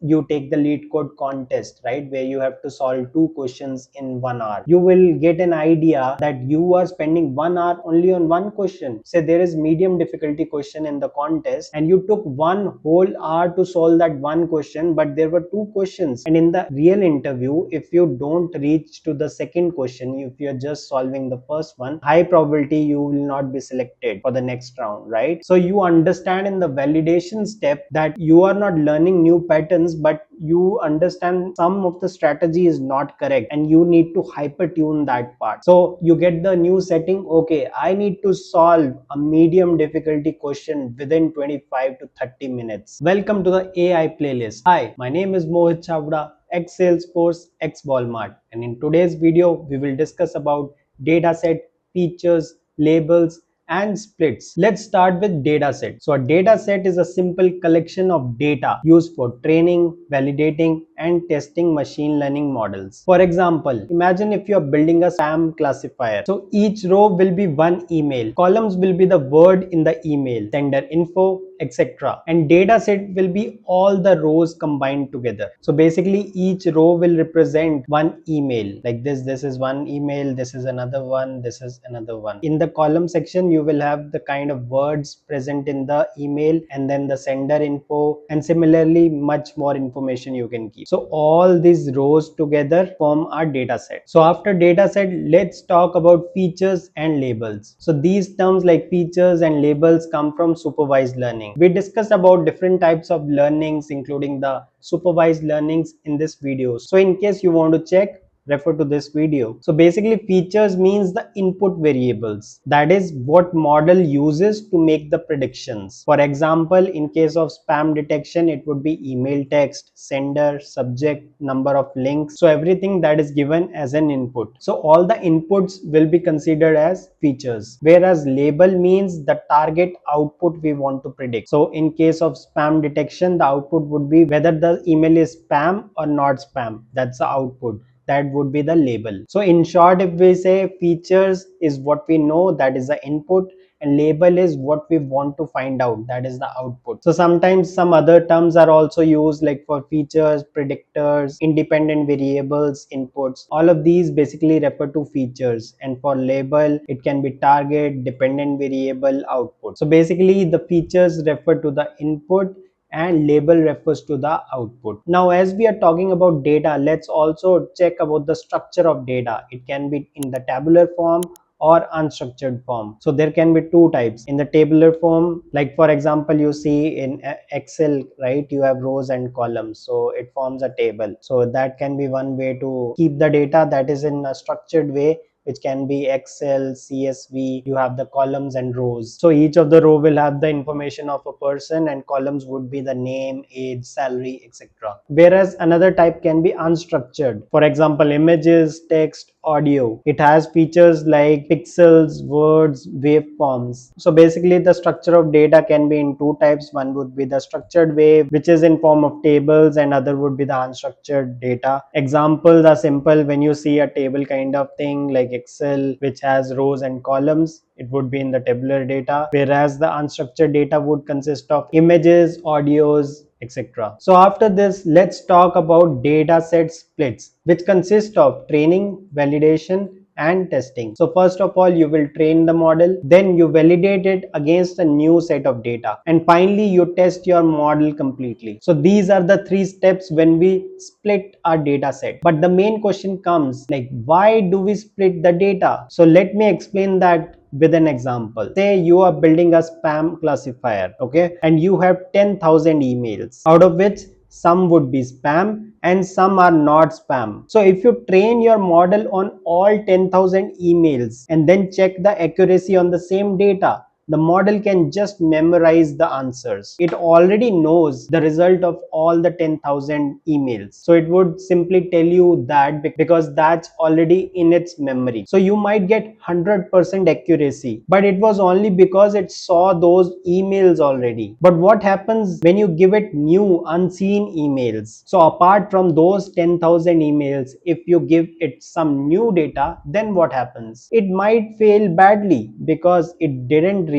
you take the lead code contest, right, where you have to solve 2 questions in 1 hour, you will get an idea that you are spending 1 hour only on one question. Say there is medium difficulty question in the contest and you took 1 whole hour to solve that one question, but there were 2 questions, and in the real interview, if you don't reach to the second question, if you're just solving the first one, high probability you will not be selected for the next round, right? So you understand in the validation step that you are not learning new patterns, but you understand some of the strategy is not correct and you need to hyper tune that part. So you get the new setting. Okay, I need to solve a medium difficulty question within 25 to 30 minutes. Welcome to the AI playlist. Hi, my name is Mohit Chavda, ex Salesforce, ex Walmart, and in today's video we will discuss about dataset, features, labels, and splits. Let's start with dataset. So a dataset is a simple collection of data used for training, validating, and testing machine learning models. For example, imagine if you're building a spam classifier. So each row will be one email, columns will be the word in the email, sender info, etc. And data set will be all the rows combined together. So basically each row will represent one email, like this is one email, this is another one, this is another one. In the column section you will have the kind of words present in the email and then the sender info, and similarly much more information you can keep. So all these rows together form our data set. So after data set, let's talk about features and labels. So these terms like features and labels come from supervised learning. We discussed about different types of learnings, including the supervised learnings in this video. So in case you want to check, refer to this video. So basically features means the input variables, that is what model uses to make the predictions. For example, in case of spam detection, it would be email text, sender, subject, number of links. So everything that is given as an input. So all the inputs will be considered as features, whereas label means the target output we want to predict. So in case of spam detection, the output would be whether the email is spam or not spam. That's the output. That would be the label. So in short, if we say features is what we know, that is the input, and label is what we want to find out, that is the output. So sometimes some other terms are also used, like for features, predictors, independent variables, inputs. All of these basically refer to features, and for label it can be target, dependent variable, output. So basically the features refer to the input and label refers to the output. Now as we are talking about data, let's also check about the structure of data. It can be in the tabular form or unstructured form. So there can be two types. In the tabular form, like for example you see in Excel, right, you have rows and columns, so it forms a table. So that can be one way to keep the data, that is in a structured way, which can be Excel, CSV. You have the columns and rows. So each of the row will have the information of a person, and columns would be the name, age, salary, etc. Whereas another type can be unstructured. For example, images, text, audio. It has features like pixels, words, waveforms. So basically the structure of data can be in two types. One would be the structured way, which is in form of tables, and other would be the unstructured data. Examples are simple. When you see a table kind of thing like Excel, which has rows and columns, it would be in the tabular data, whereas the unstructured data would consist of images, audios, etc. So after this, let's talk about data set splits, which consist of training, validation, and testing. So first of all, you will train the model, then you validate it against a new set of data, and finally you test your model completely. So these are the three steps when we split our data set. But the main question comes, like, why do we split the data? So let me explain that with an example. Say you are building a spam classifier, okay, and you have 10,000 emails, out of which some would be spam and some are not spam. So if you train your model on all 10,000 emails and then check the accuracy on the same data, the model can just memorize the answers. It already knows the result of all the 10,000 emails. So it would simply tell you that because that's already in its memory. So you might get 100% accuracy, but it was only because it saw those emails already. But what happens when you give it new unseen emails? So apart from those 10,000 emails, if you give it some new data, then what happens? It might fail badly because it didn't really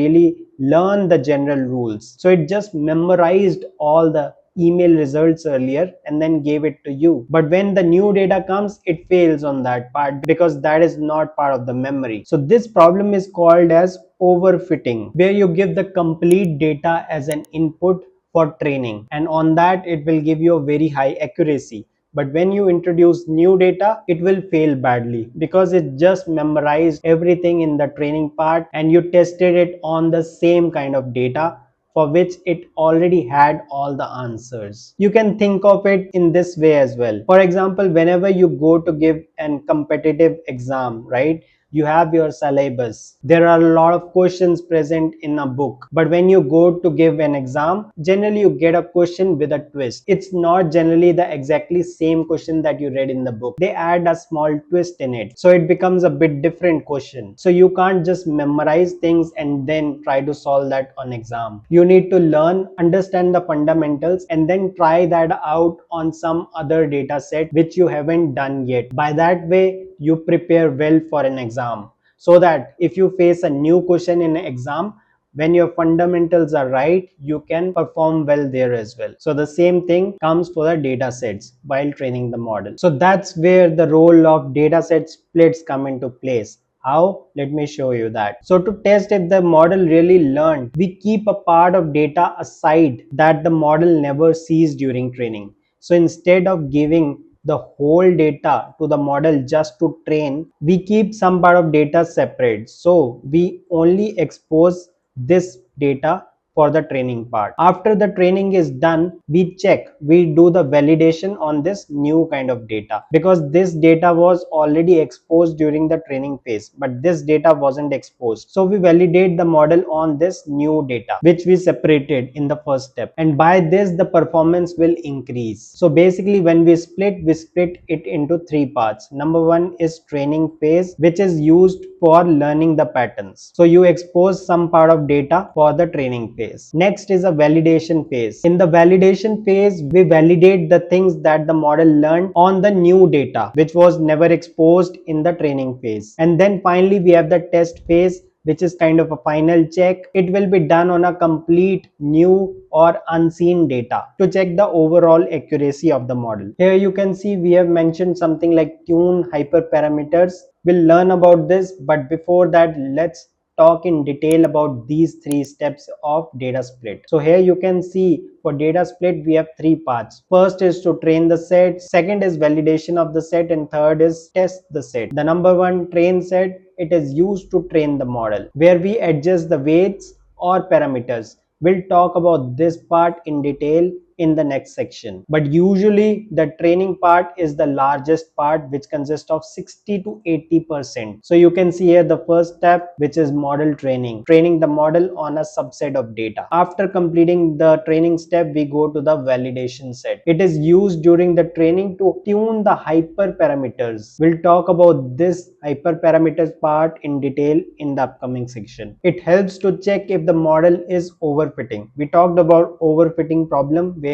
learn the general rules. So it just memorized all the email results earlier and then gave it to you. But when the new data comes, it fails on that part because that is not part of the memory. So this problem is called as overfitting, where you give the complete data as an input for training, and on that it will give you a very high accuracy. But when you introduce new data, it will fail badly because it just memorized everything in the training part and you tested it on the same kind of data for which it already had all the answers. You can think of it in this way as well. For example, whenever you go to give an competitive exam, right? You have your syllabus. There are a lot of questions present in a book. But when you go to give an exam, generally you get a question with a twist. It's not generally the exactly same question that you read in the book. They add a small twist in it. So it becomes a bit different question. So you can't just memorize things and then try to solve that on exam. You need to learn, understand the fundamentals, and then try that out on some other data set which you haven't done yet. By that way, you prepare well for an exam, so that if you face a new question in an exam, when your fundamentals are right, you can perform well there as well. So the same thing comes for the data sets while training the model. So that's where the role of data set splits come into place. How? Let me show you that. So to test if the model really learned, we keep a part of data aside that the model never sees during training. So instead of giving the whole data to the model just to train, we keep some part of data separate. So we only expose this data for the training part. After the training is done, we do the validation on this new kind of data, because this data was already exposed during the training phase, but this data wasn't exposed. So we validate the model on this new data, which we separated in the first step. And by this, the performance will increase. So basically, when we split it into three parts. Number one is training phase, which is used for learning the patterns. So you expose some part of data for the training phase. Next is a validation phase. In the validation phase, we validate the things that the model learned on the new data, which was never exposed in the training phase. And then finally, we have the test phase, which is kind of a final check. It will be done on a complete new or unseen data to check the overall accuracy of the model. Here you can see we have mentioned something like tune hyperparameters. We'll learn about this, but before that, let's talk in detail about these three steps of data split. So here you can see for data split, we have three parts. First is to train the set, second is validation of the set, and third is test the set. The number one, train set, it is used to train the model, where we adjust the weights or parameters. We'll talk about this part in detail in the next section. But usually the training part is the largest part, which consists of 60 to 80%. So you can see here the first step, which is model training, training the model on a subset of data. After completing the training step, we go to the validation set. It is used during the training to tune the hyperparameters. We'll talk about this hyperparameters part in detail in the upcoming section. It helps to check if the model is overfitting. We talked about overfitting problem, where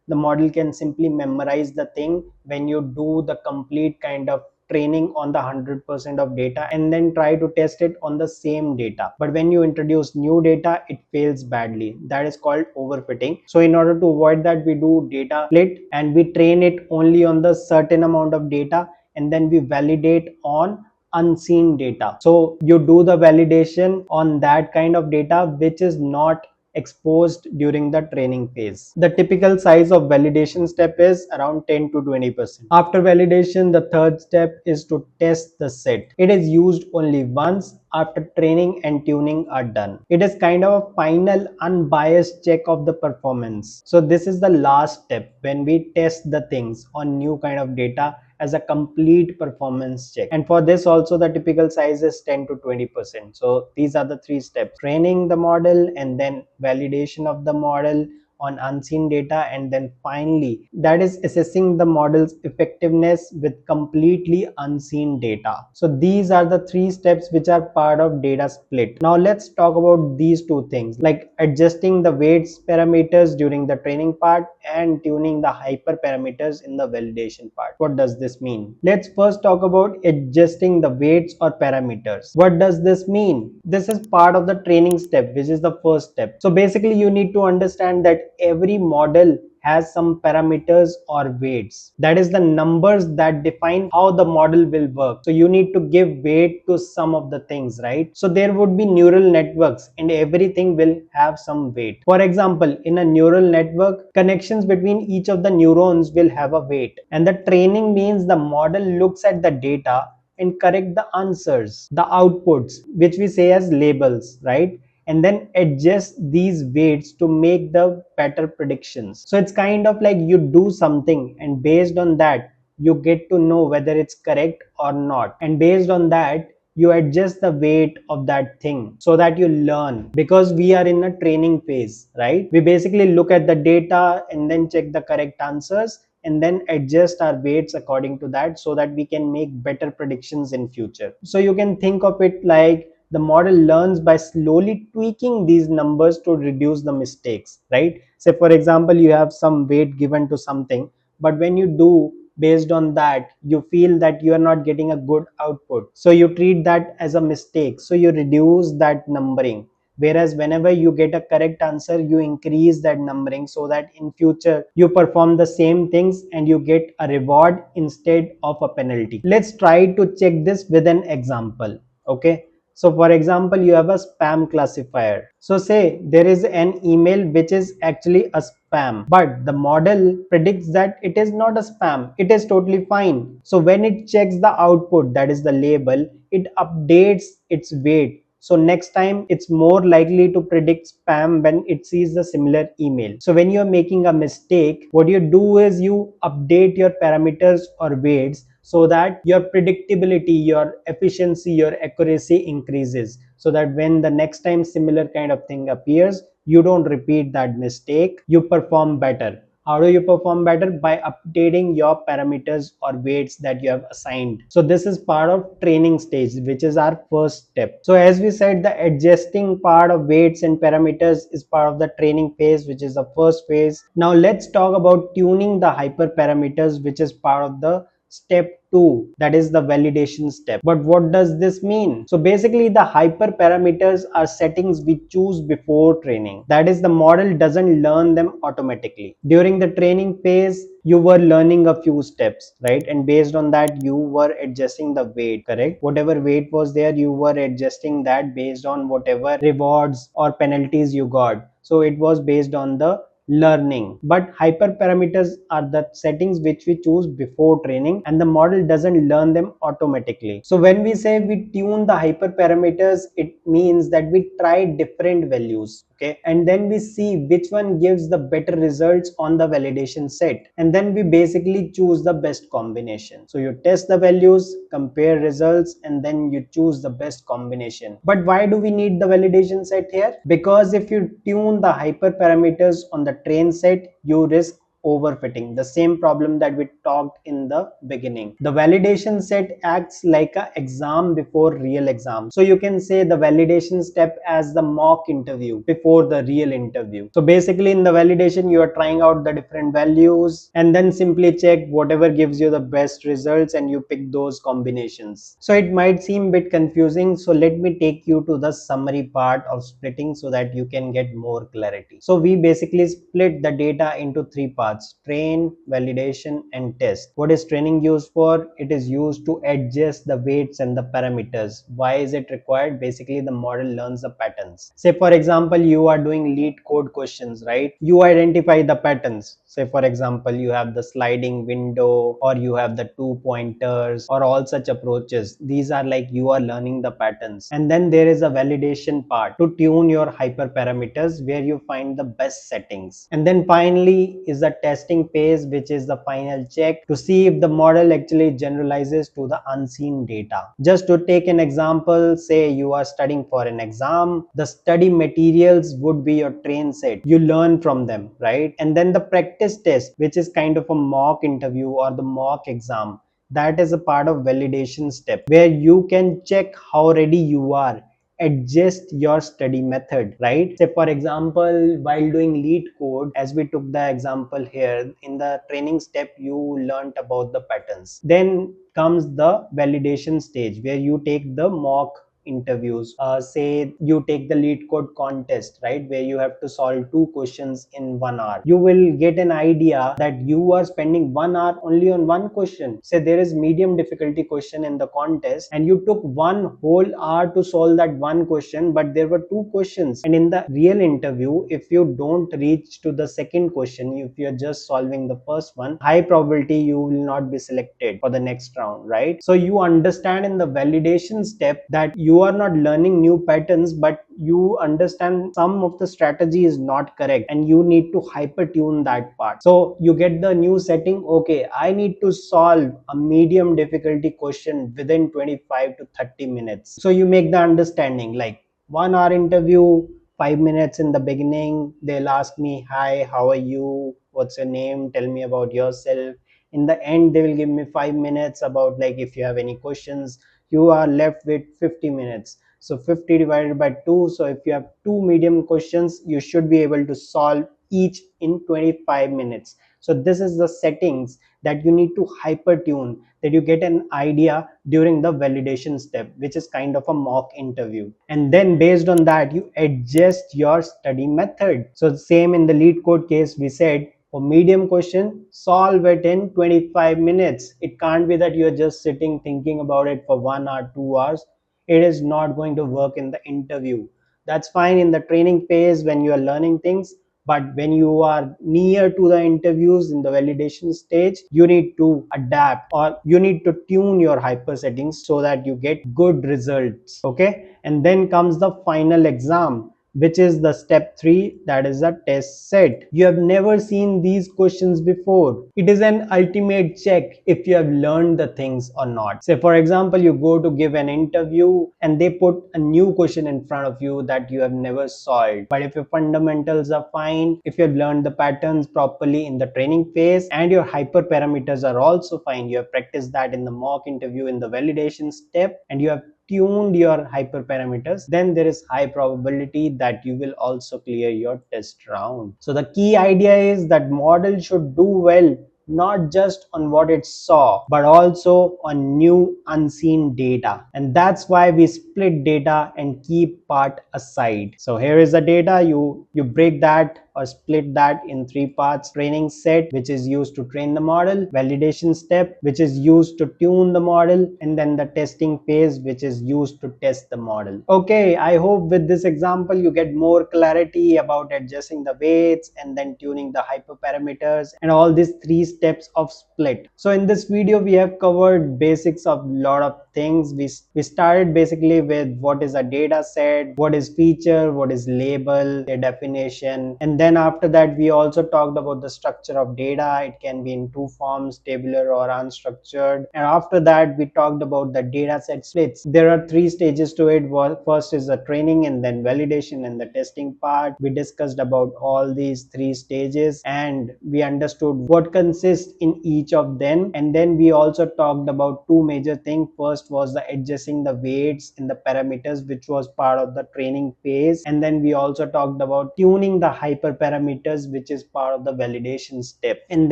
the model can simply memorize the thing when you do the complete kind of training on the 100% of data and then try to test it on the same data. But when you introduce new data, it fails badly. That is called overfitting. So in order to avoid that, we do data split and we train it only on the certain amount of data, and then we validate on unseen data. So you do the validation on that kind of data which is not exposed during the training phase. The typical size of validation step is around 10 to 20%. After validation, the third step is to test the set. It is used only once after training and tuning are done. It is kind of a final unbiased check of the performance. So this is the last step when we test the things on new kind of data as a complete performance check. And for this also, the typical size is 10 to 20%. So these are the three steps: training the model, and then validation of the model on unseen data, and then finally that is assessing the model's effectiveness with completely unseen data. So these are the three steps which are part of data split. Now let's talk about these two things, like adjusting the weights parameters during the training part and tuning the hyperparameters in the validation part. What does this mean? Let's first talk about adjusting the weights or parameters. What does this mean? This is part of the training step, which is the first step. So basically you need to understand that that every model has some parameters or weights. That is the numbers that define how the model will work. So you need to give weight to some of the things, right? So there would be neural networks and everything will have some weight. For example, in a neural network, connections between each of the neurons will have a weight. And the training means the model looks at the data and correct the answers, the outputs, which we say as labels, right? And then adjust these weights to make the better predictions. So it's kind of like you do something and based on that you get to know whether it's correct or not, and based on that you adjust the weight of that thing so that you learn. Because we are in a training phase, right? We basically look at the data and then check the correct answers and then adjust our weights according to that so that we can make better predictions in future. So you can think of it like the model learns by slowly tweaking these numbers to reduce the mistakes, right? Say for example, you have some weight given to something, but when you do based on that, you feel that you are not getting a good output, so you treat that as a mistake, so you reduce that numbering. Whereas whenever you get a correct answer, you increase that numbering so that in future you perform the same things and you get a reward instead of a penalty. Let's try to check this with an example. Okay, so for example, you have a spam classifier. So say there is an email which is actually a spam, but the model predicts that it is not a spam. It is totally fine. So when it checks the output, that is the label, it updates its weight. So next time it's more likely to predict spam when it sees the similar email. So when you're making a mistake, what you do is you update your parameters or weights so that your predictability, your efficiency, your accuracy increases, so that when the next time similar kind of thing appears, you don't repeat that mistake, you perform better. How do you perform better? By updating your parameters or weights that you have assigned. So this is part of training stage, which is our first step. So as we said, the adjusting part of weights and parameters is part of the training phase, which is the first phase. Now let's talk about tuning the hyperparameters, which is part of the step 2, that is the validation step. But what does this mean? So basically the hyperparameters are settings we choose before training. That is, the model doesn't learn them automatically. During the training phase, you were learning a few steps, right? And based on that, you were adjusting the weight, correct? Whatever weight was there, you were adjusting that based on whatever rewards or penalties you got. So it was based on the learning. But hyperparameters are the settings which we choose before training, and the model doesn't learn them automatically. So when we say we tune the hyperparameters, it means that we try different values, okay, and then we see which one gives the better results on the validation set, and then we basically choose the best combination. So you test the values, compare results, and then you choose the best combination. But why do we need the validation set here? Because if you tune the hyperparameters on the train set, you risk overfitting, the same problem that we talked in the beginning. The validation set acts like an exam before real exam. So you can say the validation step as the mock interview before the real interview. So basically in the validation, you are trying out the different values and then simply check whatever gives you the best results and you pick those combinations. So it might seem a bit confusing, so let me take you to the summary part of splitting so that you can get more clarity. So we basically split the data into three parts: train, validation, and test. What is training used for? It is used to adjust the weights and the parameters. Why is it required? Basically the model learns the patterns. Say for example, you are doing lead code questions, right? You identify the patterns. Say for example, you have the sliding window, or you have the two pointers, or all such approaches. These are like you are learning the patterns. And then there is a validation part to tune your hyperparameters, where you find the best settings. And then finally is the testing phase, which is the final check to see if the model actually generalizes to the unseen data. Just to take an example, say you are studying for an exam, the study materials would be your train set. You learn from them, right? And then the practice test, which is kind of a mock interview or the mock exam, that is a part of validation step, where you can check how ready you are, adjust your study method, right? Say for example, while doing lead code, as we took the example here, in the training step you learned about the patterns. Then comes the validation stage, where you take the mock interviews. Say you take the lead code contest, right, where you have to solve two questions in 1 hour. You will get an idea that you are spending 1 hour only on one question. Say there is medium difficulty question in the contest and you took one whole hour to solve that one question, but there were two questions. And in the real interview, if you don't reach to the second question, if you're just solving the first one, high probability you will not be selected for the next round, right? So you understand in the validation step that you are not learning new patterns, but you understand some of the strategy is not correct and you need to hyper tune that part. So you get the new setting. Okay, I need to solve a medium difficulty question within 25 to 30 minutes. So you make the understanding like 1 hour interview, 5 minutes in the beginning. They'll ask me, hi, how are you? What's your name? Tell me about yourself. In the end, they will give me 5 minutes about like if you have any questions. You are left with 50 minutes. So 50 divided by 2. So if you have two medium questions, you should be able to solve each in 25 minutes. So this is the settings that you need to hyper tune, that you get an idea during the validation step, which is kind of a mock interview. And then based on that, you adjust your study method. So same in the lead code case, we said for medium question, solve it in 25 minutes. It can't be that you're just sitting thinking about it for 1 hour, 2 hours. It is not going to work in the interview. That's fine in the training phase when you are learning things, but when you are near to the interviews in the validation stage, you need to adapt or you need to tune your hyper settings so that you get good results. Okay, and then comes the final exam, which is the step 3, that is a test set. You have never seen these questions before. It is an ultimate check if you have learned the things or not. Say for example, you go to give an interview and they put a new question in front of you that you have never solved. But if your fundamentals are fine, if you have learned the patterns properly in the training phase and your hyperparameters are also fine, you have practiced that in the mock interview in the validation step, and you have tuned your hyperparameters, then there is high probability that you will also clear your test round. So the key idea is that model should do well not just on what it saw, but also on new unseen data. And that's why we split data and keep part aside. So here is the data. You break that or split that in 3 parts: training set, which is used to train the model; validation step, which is used to tune the model; and then the testing phase, which is used to test the model. Okay, I hope with this example you get more clarity about adjusting the weights and then tuning the hyperparameters and all these 3 steps of split. So in this video we have covered basics of lot of things. We started basically with what is a data set, what is feature, what is label, their definition, and then after that we also talked about the structure of data. It can be in 2 forms, tabular or unstructured. And after that we talked about the data set splits. There are 3 stages to it. First is the training, and then validation, and the testing part. We discussed about all these 3 stages and we understood what consists in each of them. And then we also talked about 2 major things. First was the adjusting the weights in the parameters, which was part of the training phase. And then we also talked about tuning the hyperparameters, which is part of the validation step. And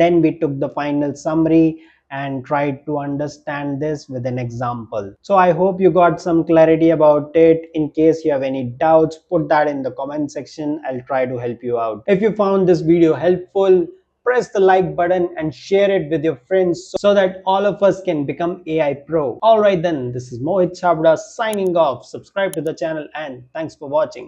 then we took the final summary and tried to understand this with an example. So I hope you got some clarity about it. In case you have any doubts, put that in the comment section. I'll try to help you out. If you found this video helpful, press the like button and share it with your friends so that all of us can become AI Pro. Alright then, this is Mohit Chabda signing off. Subscribe to the channel and thanks for watching.